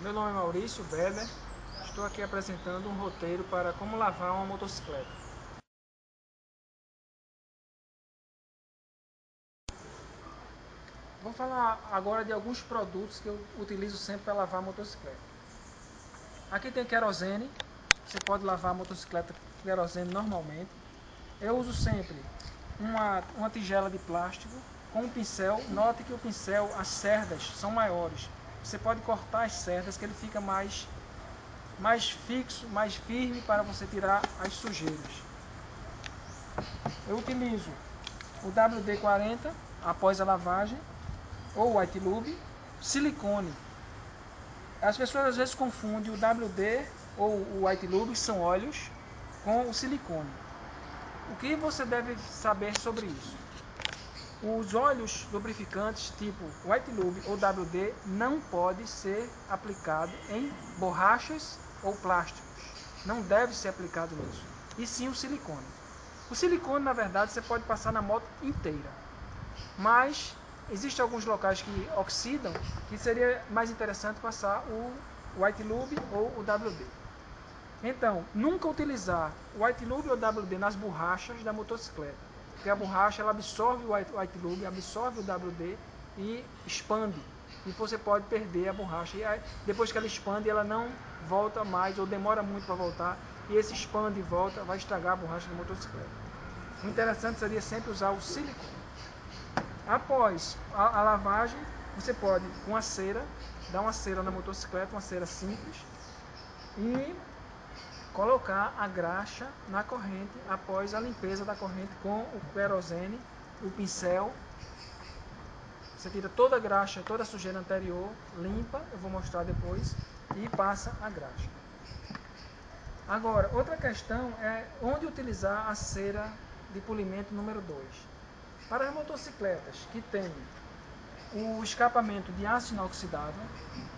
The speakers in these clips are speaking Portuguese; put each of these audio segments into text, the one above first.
Meu nome é Maurício Weber, estou aqui apresentando um roteiro para como lavar uma motocicleta. Vou falar agora de alguns produtos que eu utilizo sempre para lavar a motocicleta. Aqui tem querosene, você pode lavar a motocicleta com querosene normalmente. Eu uso sempre uma tigela de plástico com um pincel. Note que o pincel, as cerdas são maiores. Você pode cortar as cerdas que ele fica mais fixo, mais firme para você tirar as sujeiras. Eu utilizo o WD-40 após a lavagem, ou o White Lube, silicone. As pessoas às vezes confundem o WD ou o White Lube, que são óleos, com o silicone. O que você deve saber sobre isso? Os óleos lubrificantes tipo White Lube ou WD não pode ser aplicado em borrachas ou plásticos. Não deve ser aplicado nisso. E sim o silicone. O silicone, na verdade, você pode passar na moto inteira. Mas existem alguns locais que oxidam, que seria mais interessante passar o White Lube ou o WD. Então, nunca utilizar o White Lube ou o WD nas borrachas da motocicleta. Porque a borracha ela absorve o White Lube, absorve o WD e expande. E você pode perder a borracha. E aí, depois que ela expande, ela não volta mais ou demora muito para voltar. E esse expande e volta vai estragar a borracha da motocicleta. O interessante seria sempre usar o silicone. Após a lavagem, você pode, com a cera, dar uma cera na motocicleta, uma cera simples, e colocar a graxa na corrente após a limpeza da corrente com o querosene, o pincel. Você tira toda a graxa, toda a sujeira anterior, limpa, eu vou mostrar depois, e passa a graxa. Agora, outra questão é onde utilizar a cera de polimento número 2. Para as motocicletas que têm o escapamento de aço inoxidável,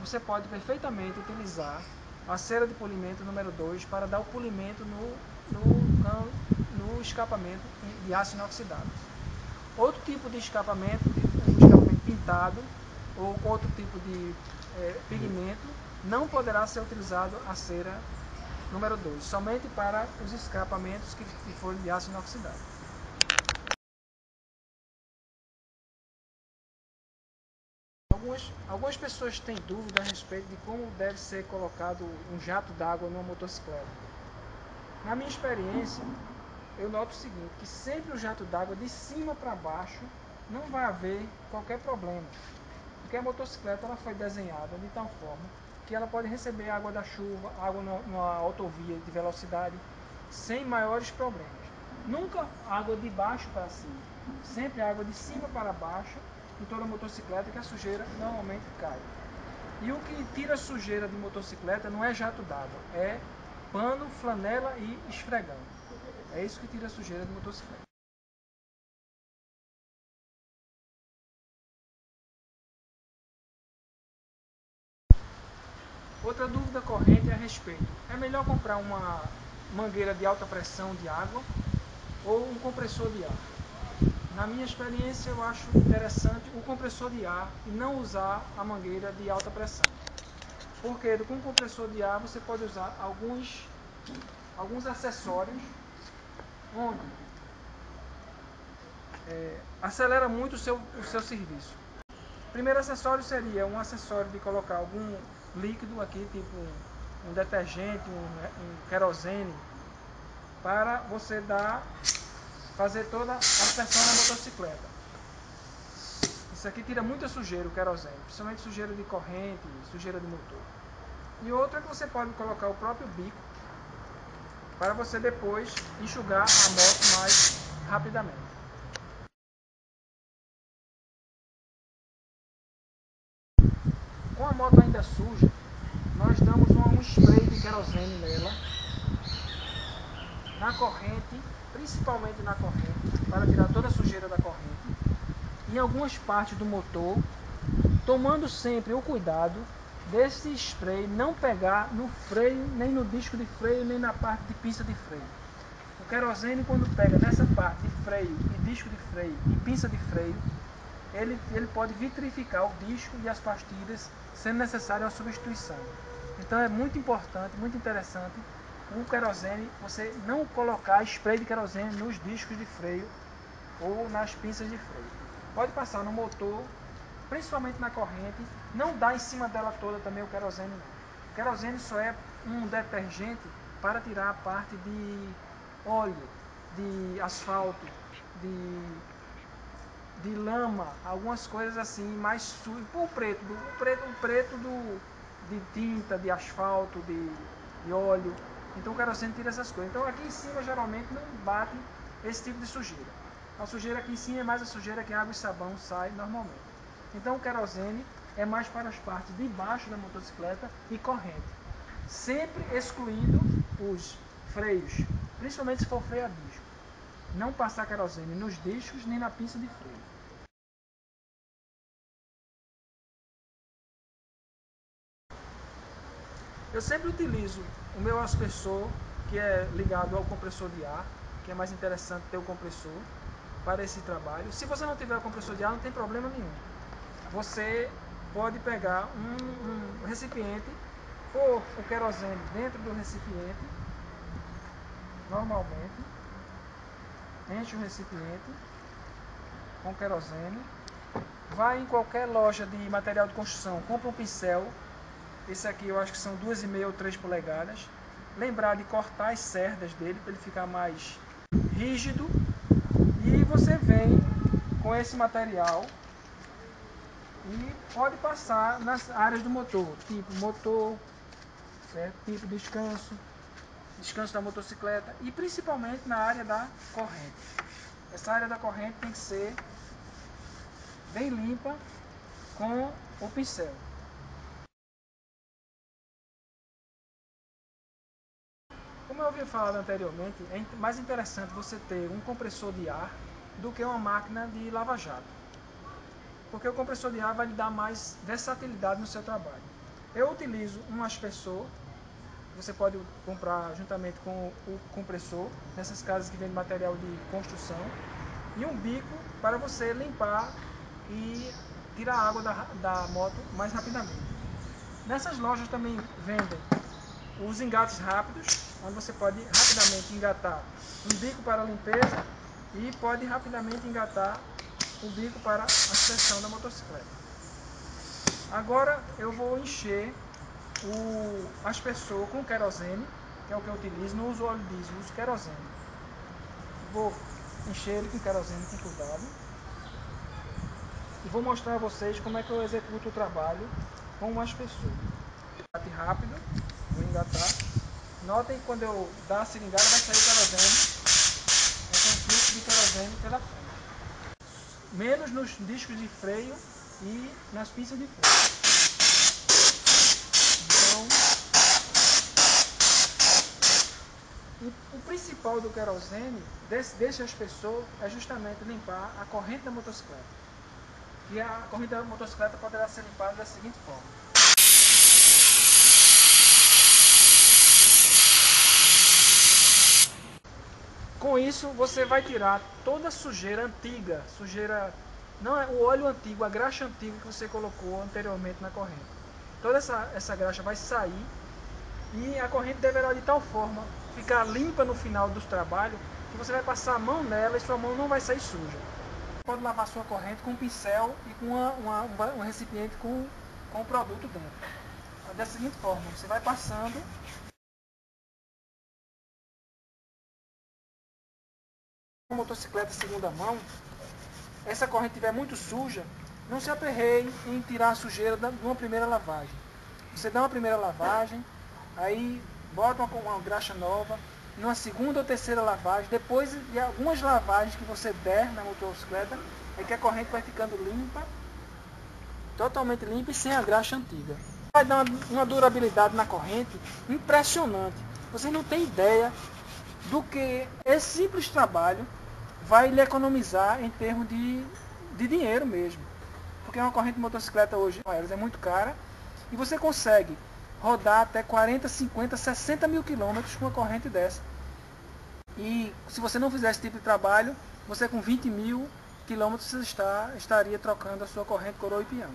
você pode perfeitamente utilizar a cera de polimento número 2 para dar o polimento no escapamento de aço inoxidável. Outro tipo de escapamento, um escapamento pintado ou outro tipo de pigmento, não poderá ser utilizado a cera número 2, somente para os escapamentos que forem de aço inoxidável. Algumas pessoas têm dúvida a respeito de como deve ser colocado um jato d'água numa motocicleta. Na minha experiência, eu noto o seguinte, que sempre o jato d'água de cima para baixo não vai haver qualquer problema. Porque a motocicleta ela foi desenhada de tal forma que ela pode receber água da chuva, água numa autovia de velocidade, sem maiores problemas. Nunca água de baixo para cima, sempre água de cima para baixo em toda a motocicleta, que a sujeira normalmente cai. E o que tira sujeira de motocicleta não é jato d'água, é pano, flanela e esfregão. É isso que tira sujeira de motocicleta. Outra dúvida corrente é a respeito. É melhor comprar uma mangueira de alta pressão de água ou um compressor de ar? Na minha experiência, eu acho interessante o compressor de ar e não usar a mangueira de alta pressão. Porque com o compressor de ar você pode usar alguns acessórios onde acelera muito o seu serviço. O primeiro acessório seria um acessório de colocar algum líquido aqui, tipo um detergente, um querosene, para você fazer toda a pressão na motocicleta. Isso aqui tira muita sujeira, o querosene, principalmente sujeira de corrente, sujeira de motor. E outra é que você pode colocar o próprio bico para você depois enxugar a moto mais rapidamente. Com a moto ainda suja, nós damos um spray de querosene nela, na corrente, principalmente na corrente, para tirar toda a sujeira da corrente, em algumas partes do motor, tomando sempre o cuidado desse spray não pegar no freio, nem no disco de freio, nem na parte de pinça de freio. O querosene, quando pega nessa parte de freio, e disco de freio e pinça de freio, ele pode vitrificar o disco e as pastilhas sendo necessária uma substituição. Então é muito importante, muito interessante o querosene, você não colocar spray de querosene nos discos de freio ou nas pinças de freio. Pode passar no motor, principalmente na corrente, não dá em cima dela toda também o querosene não. O querosene só é um detergente para tirar a parte de óleo, de asfalto, de lama, algumas coisas assim mais sujas. O preto de tinta, de asfalto, de óleo. Então o querosene tira essas coisas. Então aqui em cima geralmente não bate esse tipo de sujeira. A sujeira aqui em cima é mais a sujeira que água e sabão sai normalmente. Então o querosene é mais para as partes de baixo da motocicleta e corrente. Sempre excluindo os freios, principalmente se for freio a disco. Não passar querosene nos discos nem na pinça de freio. Eu sempre utilizo o meu aspersor, que é ligado ao compressor de ar, que é mais interessante ter o compressor para esse trabalho. Se você não tiver o compressor de ar, não tem problema nenhum. Você pode pegar um recipiente, pôr o querosene dentro do recipiente, normalmente, enche o recipiente com querosene, vai em qualquer loja de material de construção, compra um pincel, esse aqui eu acho que são 2,5 ou 3 polegadas, lembrar de cortar as cerdas dele para ele ficar mais rígido, e você vem com esse material e pode passar nas áreas do motor, tipo motor, certo? Tipo descanso da motocicleta e principalmente na área da corrente. Essa área da corrente tem que ser bem limpa com o pincel. Como eu havia falado anteriormente, é mais interessante você ter um compressor de ar do que uma máquina de lava-jato. Porque o compressor de ar vai lhe dar mais versatilidade no seu trabalho. Eu utilizo um aspersor, você pode comprar juntamente com o compressor, nessas casas que vendem material de construção, e um bico para você limpar e tirar a água da moto mais rapidamente. Nessas lojas também vendem os engates rápidos, onde você pode rapidamente engatar um bico para a limpeza e pode rapidamente engatar o bico para a suspensão da motocicleta. Agora eu vou encher o aspersor com querosene, que é o que eu utilizo, não uso óleo diesel, uso querosene. Vou encher ele com querosene com cuidado e vou mostrar a vocês como é que eu executo o trabalho com o aspersor. Engate rápido, vou engatar. Notem que quando eu dar a seringalha vai sair o querosene, vai ter um fluxo de querosene pela frente. Menos nos discos de freio e nas pinças de freio. Então, o principal do querosene, desse aspersor, é justamente limpar a corrente da motocicleta. E a corrente da motocicleta poderá ser limpada da seguinte forma. Com isso, você vai tirar toda a sujeira antiga, não é o óleo antigo, a graxa antiga que você colocou anteriormente na corrente. Toda essa graxa vai sair e a corrente deverá de tal forma ficar limpa no final do trabalho que você vai passar a mão nela e sua mão não vai sair suja. Pode lavar sua corrente com um pincel e com um recipiente com o produto dentro. Da seguinte forma, você vai passando. Uma motocicleta segunda mão, essa corrente estiver muito suja, não se aperreie em tirar a sujeira de uma primeira lavagem. Você dá uma primeira lavagem, aí bota uma graxa nova, numa segunda ou terceira lavagem, depois de algumas lavagens que você der na motocicleta, é que a corrente vai ficando limpa, totalmente limpa e sem a graxa antiga. Vai dar uma durabilidade na corrente impressionante. Você não tem ideia do que esse simples trabalho vai lhe economizar em termos de dinheiro mesmo. Porque uma corrente de motocicleta hoje é muito cara e você consegue rodar até 40, 50, 60 mil quilômetros com uma corrente dessa. E se você não fizer esse tipo de trabalho, você com 20 mil quilômetros estaria trocando a sua corrente coroa e peão.